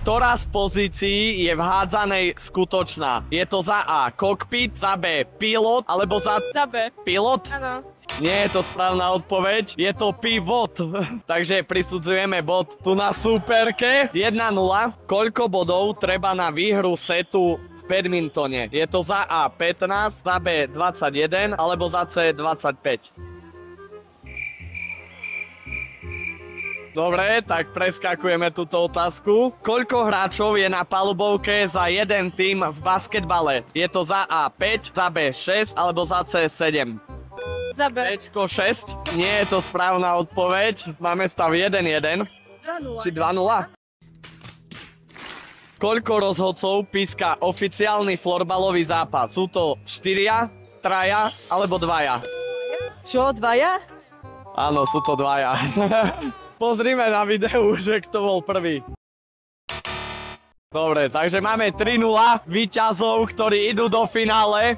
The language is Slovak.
Ktorá z pozícií je v hádzanej skutočná? Je to za A kokpit, za B pilot, alebo za B. Pilot? Áno. Nie je to správna odpoveď, je to pivot. Takže prisudzujeme bod tu na súperke. 1-0. Koľko bodov treba na výhru setu v badmintone? Je to za A 15, za B 21, alebo za C 25? Dobre, tak preskakujeme túto otázku. Koľko hráčov je na palubovke za jeden tím v basketbale? Je to za A 5, za B 6, alebo za C 7? Za B. Bčko 6. Nie je to správna odpoveď. Máme stav 1-1. 2-0. Či 2-0? Koľko rozhodcov píska oficiálny florbalový zápas? Sú to 4, 3 alebo 2? Čo, 2? Áno, sú to 2. Pozrime na videu, že kto bol prvý. Dobre, takže máme 3-0 víťazov, ktorí idú do finále.